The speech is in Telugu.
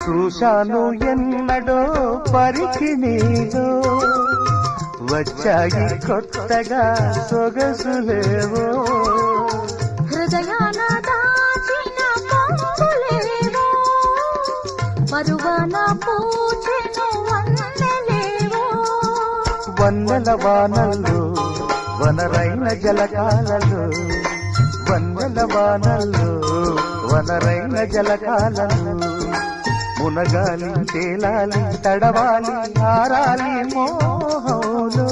చూశాను ఎన్నడో పరికి నీలో వచ్చాయి కొత్తగా సొగసులేవో హృదయాన దాచిన పంపులేవో పరువాన పూచెను వన్నెలేవో వన్నెల వానల్లో వనరైన జలకాలలో వన్నెల వానల్లో వనరైన జలకాలలో మునగాలి తేలాలి తడవాలి ఆరాలి మోహంలో